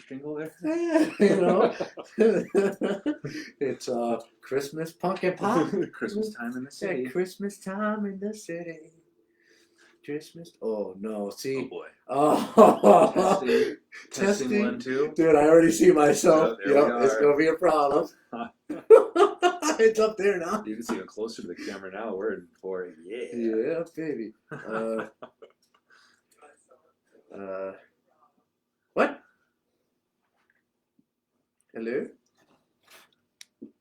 jingle there? It's Christmas pumpkin pop. Christmas time in the city. Yeah, Christmas time in the city. Christmas. Oh no! See. Oh boy. Oh. Testing 1, 2. Dude, I already see myself. Yep, it's gonna be a problem. It's up there now. You can see it closer to the camera now. We're in for it. Yeah. Yeah, baby. What? Hello?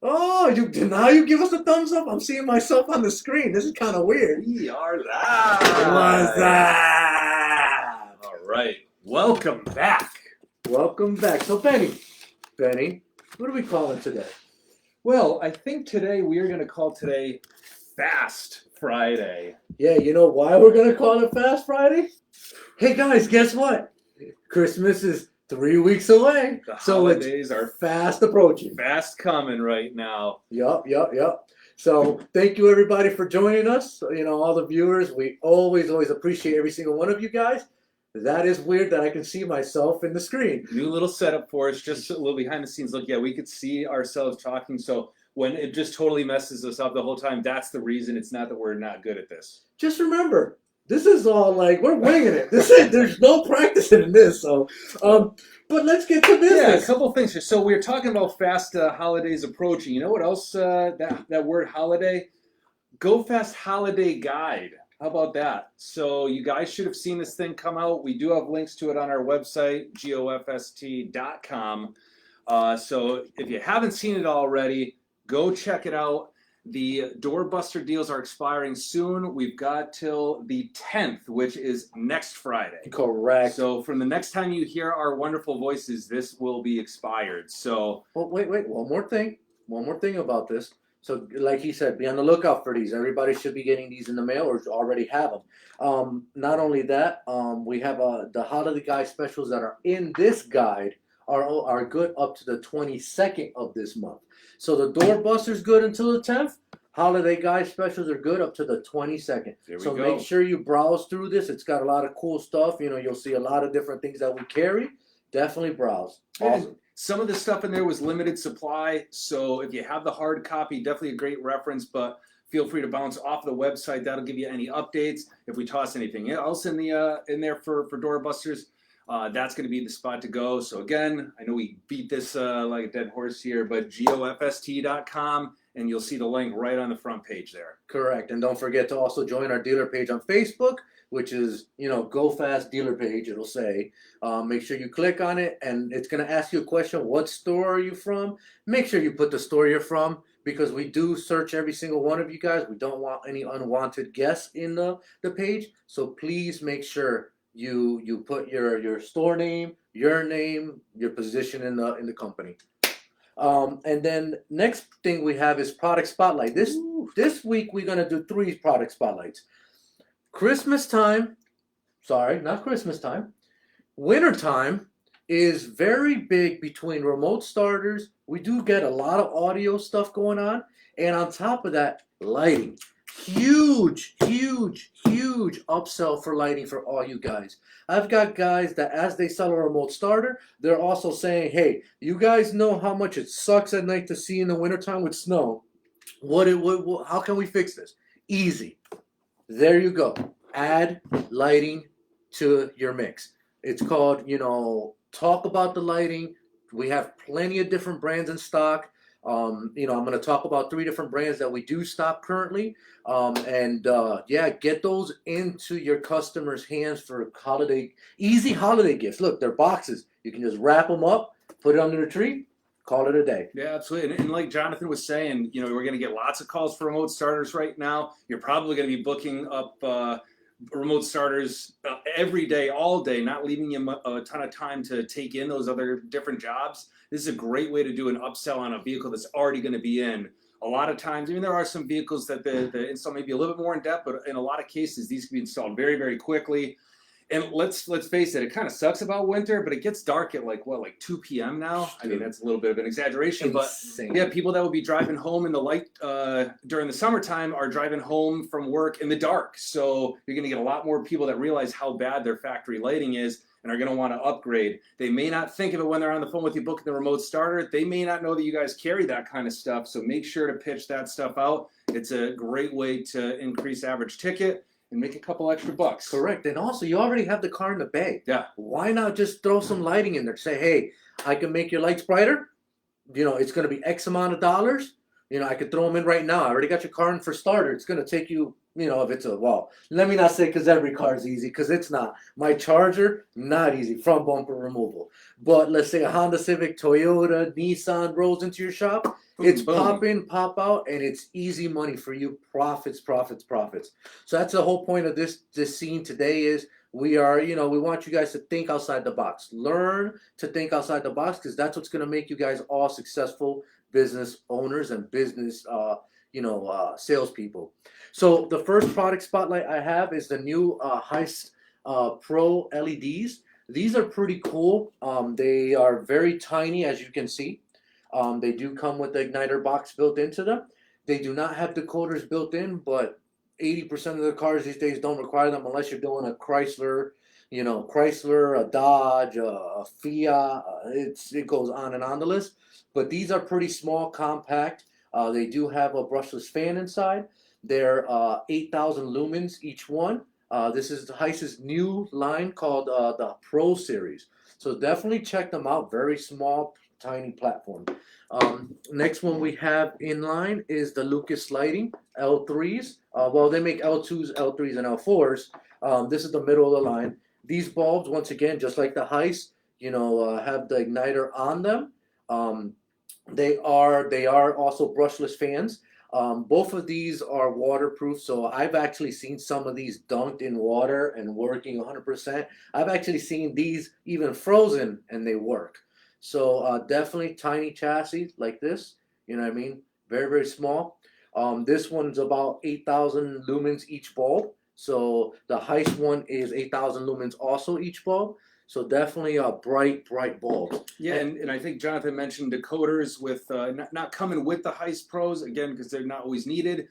Oh, now you give us a thumbs up. I'm seeing myself on the screen. This is kind of weird. We are live. What's that? All right. Welcome back. Welcome back. So, Benny, what are we calling today? Well, I think today we are going to call today Fast Friday. Yeah, you know why we're going to call it Fast Friday? Hey, guys, guess what? Christmas is 3 weeks away. The so holidays are fast approaching. Fast coming right now. Yup. So thank you, everybody, for joining us. You know, all the viewers, we always appreciate every single one of you guys. That is weird that I can see myself in the screen. New little setup for us, just a little behind the scenes look. Yeah, we could see ourselves talking. So when it just totally messes us up the whole time, that's the reason. It's not that we're not good at this. Just remember, this is all like, we're winging it. There's no practicing in this. So, but let's get to business. Yeah, a couple of things here. So we're talking about fast holidays approaching. You know what else, that word holiday? Go Fast Holiday Guide. How about that? So you guys should have seen this thing come out. We do have links to it on our website, gofst.com. So if you haven't seen it already, go check it out. The doorbuster deals are expiring soon. We've got till the 10th, which is next Friday. Correct. So from the next time you hear our wonderful voices, this will be expired. So wait. One more thing about this. So, like he said, be on the lookout for these. Everybody should be getting these in the mail or already have them. Not only that, we have the holiday guide specials that are in this guide are good up to the 22nd of this month. So the doorbuster's good until the 10th. Holiday guide specials are good up to the 22nd. So make sure you browse through this. It's got a lot of cool stuff. You know, you'll see a lot of different things that we carry. Definitely browse. Awesome. Some of the stuff in there was limited supply, so if you have the hard copy, definitely a great reference, but feel free to bounce off the website. That'll give you any updates. If we toss anything else in there for doorbusters, that's going to be the spot to go. So again, I know we beat this like a dead horse here, but gofst.com, and you'll see the link right on the front page there. Correct. And don't forget to also join our dealer page on Facebook, which is, Go Fast Dealer Page, it'll say. Make sure you click on it, and it's going to ask you a question, what store are you from? Make sure you put the store you're from, because we do search every single one of you guys. We don't want any unwanted guests in the page, so please make sure you put your store name, your position in the company. And then next thing we have is product spotlight. This week we're going to do 3 product spotlights. Christmas time, not Christmas time, winter time is very big between remote starters. We do get a lot of audio stuff going on. And on top of that, lighting. Huge upsell for lighting for all you guys. I've got guys that as they sell a remote starter, they're also saying, hey, you guys know how much it sucks at night to see in the wintertime with snow. How can we fix this? Easy. There you go. Add lighting to your mix. It's called, talk about the lighting. We have plenty of different brands in stock. I'm going to talk about 3 different brands that we do stock currently. Get those into your customers' hands for easy holiday gifts. Look, they're boxes. You can just wrap them up, put it under the tree, call it a day. Yeah, absolutely. And like Jonathan was saying, we're going to get lots of calls for remote starters right now. You're probably going to be booking up remote starters every day, all day, not leaving you a ton of time to take in those other different jobs. This is a great way to do an upsell on a vehicle that's already going to be in. A lot of times, there are some vehicles that the install may be a little bit more in depth, but in a lot of cases, these can be installed very, very quickly. And let's face it, it kind of sucks about winter, but it gets dark at like 2 p.m. now. I mean, that's a little bit of an exaggeration, Insane. But yeah, people that would be driving home in the light during the summertime are driving home from work in the dark. So you're going to get a lot more people that realize how bad their factory lighting is. and are going to want to upgrade. They may not think of it when they're on the phone with you booking the remote starter. They may not know that you guys carry that kind of stuff. So make sure to pitch that stuff out. It's a great way to increase average ticket and make a couple extra bucks. Correct. And also, you already have the car in the bay. Yeah. Why not just throw some lighting in there? Say, hey, I can make your lights brighter. You know, it's going to be X amount of dollars. You know, I could throw them in right now. I already got your car in for starter. It's going to take you, you know, if it's a, well, let me not say because every car is easy, because it's not. My Charger, not easy, front bumper removal. But let's say a Honda Civic, Toyota, Nissan rolls into your shop. It's pop in, pop out, and it's easy money for you. Profits, profits, profits. So that's the whole point of this scene today is we are, you know, we want you guys to think outside the box. Learn to think outside the box, because that's what's going to make you guys all successful business owners and business, salespeople. So the first product spotlight I have is the new Heist Pro LEDs. These are pretty cool. They are very tiny, as you can see. They do come with the igniter box built into them. They do not have decoders built in, but 80% of the cars these days don't require them unless you're doing a Chrysler, a Dodge, a Fiat. It goes on and on the list. But these are pretty small, compact. They do have a brushless fan inside. They're 8,000 lumens each one. This is Heist's new line called the Pro Series. So definitely check them out. Very small, tiny platform. Next one we have in line is the Lucas Lighting L3s. Well, they make L2s, L3s, and L4s. This is the middle of the line. These bulbs, once again, just like the Heist, have the igniter on them. They are also brushless fans. Both of these are waterproof, so I've actually seen some of these dunked in water and working 100%. I've actually seen these even frozen and they work. So definitely tiny chassis like this, you know what I mean? Very, very small. This one's about 8,000 lumens each bulb. So the Heist one is 8,000 lumens also each bulb. So definitely a bright, bright bulb. Yeah, and I think Jonathan mentioned decoders with not coming with the Heist Pros, again, because they're not always needed.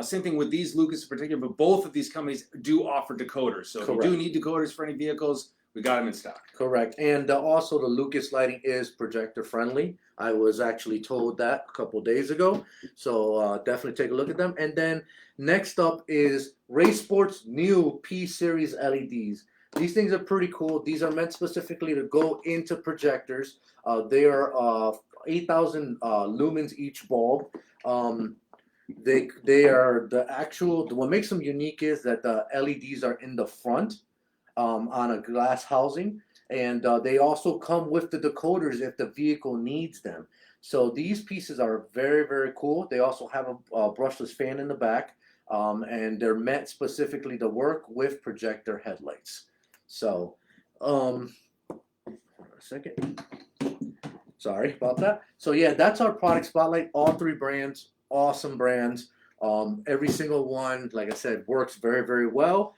Same thing with these, Lucas in particular, but both of these companies do offer decoders. So Correct. if you do need decoders for any vehicles, we got them in stock. Correct. And also the Lucas Lighting is projector friendly. I was actually told that a couple days ago. So definitely take a look at them. And then next up is Race Sports' new P-Series LEDs. These things are pretty cool. These are meant specifically to go into projectors. They are 8,000 lumens each bulb. They are the actual, what makes them unique is that the LEDs are in the front on a glass housing. And they also come with the decoders if the vehicle needs them. So these pieces are very, very cool. They also have a brushless fan in the back. And they're meant specifically to work with projector headlights. So, a second. Sorry about that. So yeah, that's our product spotlight. All three brands, awesome brands. Every single one, like I said, works very, very well.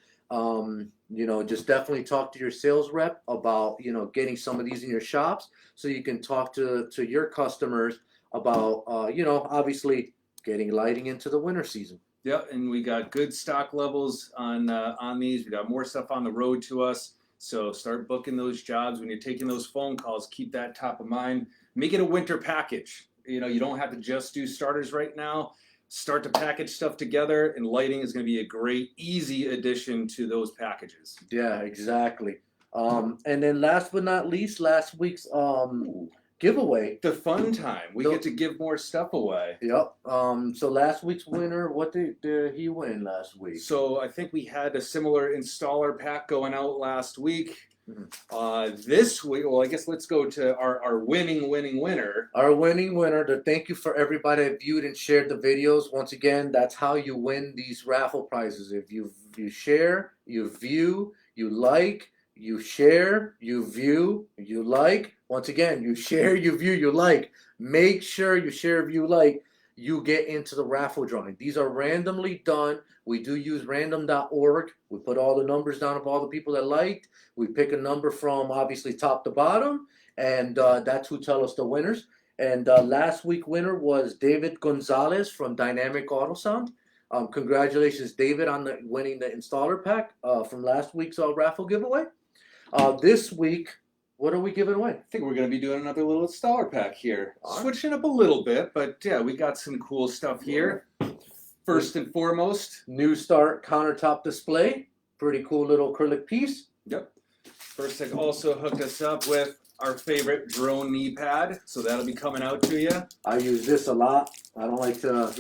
Just definitely talk to your sales rep about, getting some of these in your shops so you can talk to your customers about, obviously getting lighting into the winter season. Yep, and we got good stock levels on these. We got more stuff on the road to us. So start booking those jobs. When you're taking those phone calls, keep that top of mind. Make it a winter package. You don't have to just do starters right now. Start to package stuff together, and lighting is going to be a great, easy addition to those packages. Yeah, exactly. And then last but not least, last week's giveaway. The fun time. We get to give more stuff away. Yep. So last week's winner, what did he win last week? So I think we had a similar installer pack going out last week. Mm-hmm. This week, well, I guess let's go to our winning winner. Our winning winner. Thank you for everybody that viewed and shared the videos. Once again, that's how you win these raffle prizes. If you share, you view, you like, you share, you view, you like. Once again, you share, you view, you like. Make sure you share, view, like. You get into the raffle drawing. These are randomly done. We do use random.org. We put all the numbers down of all the people that liked. We pick a number from obviously top to bottom, and that's who tell us the winners. And last week winner was David Gonzalez from Dynamic Auto Sound. Congratulations, David, on winning the installer pack from last week's raffle giveaway. This week, what are we giving away? I think we're going to be doing another little installer pack here. All right. Switching up a little bit, but yeah, we got some cool stuff here. First and foremost, New Start countertop display. Pretty cool little acrylic piece. yep. First, they also hooked us up with our favorite drone knee pad, so that'll be coming out to you. I use this a lot. I don't like to,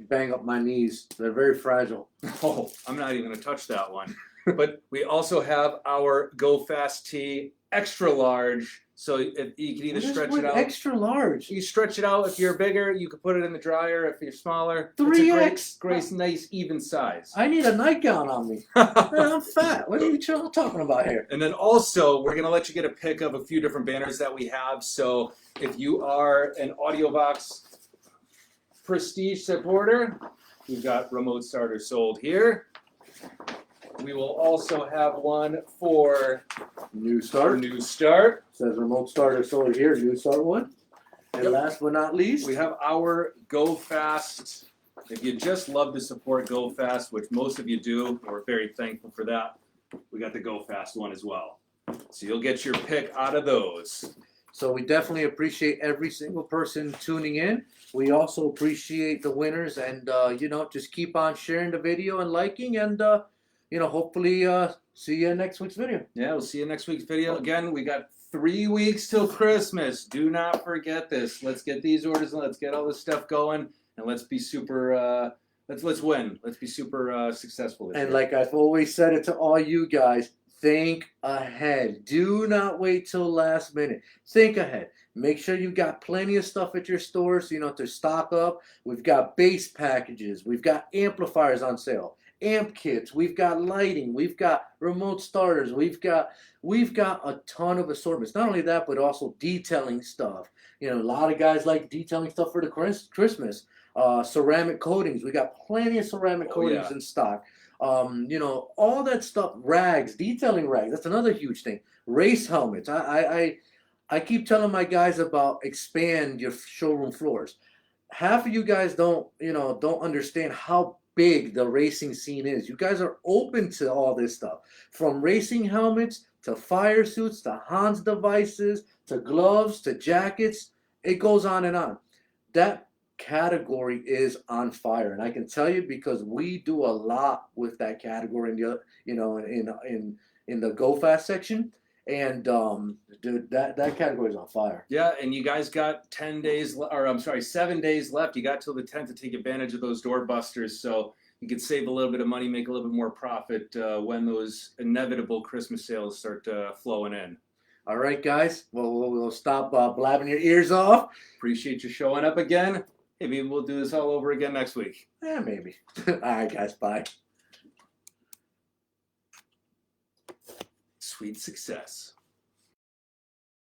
bang up my knees. They're very fragile. Oh, I'm not even going to touch that one. But we also have our Go Fast Tee extra large, so if you can either stretch it out. Extra large. You stretch it out. If you're bigger, you can put it in the dryer. If you're smaller, 3X. It's a great, nice, even size. I need a nightgown on me. I'm fat. What are you talking about here? And then also, we're going to let you get a pick of a few different banners that we have. So if you are an AudioVox Prestige supporter, we've got remote starter sold here. We will also have one for New Start. New Start. Says remote starter sold here. New Start one. And Yep. last but not least, We have our Go Fast. If you just love to support Go Fast, which most of you do, we're very thankful for that. We got the Go Fast one as well. So you'll get your pick out of those. So we definitely appreciate every single person tuning in. We also appreciate the winners, and just keep on sharing the video and liking, and hopefully see you in next week's video. Yeah, we'll see you next week's video. Again, we got 3 weeks till Christmas. Do not forget this. Let's get these orders and let's get all this stuff going, and let's be super. Let's win. Let's be super successful. This And year. like I've always said it to all you guys, think ahead. Do not wait till last minute. Think ahead. Make sure you got plenty of stuff at your stores, to stock up. We've got base packages. We've got amplifiers on sale, amp kits. We've got lighting. We've got remote starters. We've got a ton of assortments. Not only that, but also detailing stuff. A lot of guys like detailing stuff for the Christmas. Ceramic coatings. We got plenty of ceramic coatings in stock. All that stuff. Rags, detailing rags. That's another huge thing. Race helmets. I keep telling my guys about expand your showroom floors. Half of you guys don't understand how big the racing scene is. You guys are open to all this stuff, from racing helmets to fire suits to Hans devices to gloves to jackets. It goes on and on. That category is on fire, and I can tell you because we do a lot with that category in the Go Fast section, and dude, that category is on fire. Yeah, and you guys got 7 days left. You got till the 10th to take advantage of those doorbusters, so you can save a little bit of money, make a little bit more profit when those inevitable Christmas sales start flowing in. All right, guys. Well, we'll stop blabbing your ears off. Appreciate you showing up again. Hey, maybe we'll do this all over again next week. Yeah, maybe. All right, guys. Bye. Sweet success.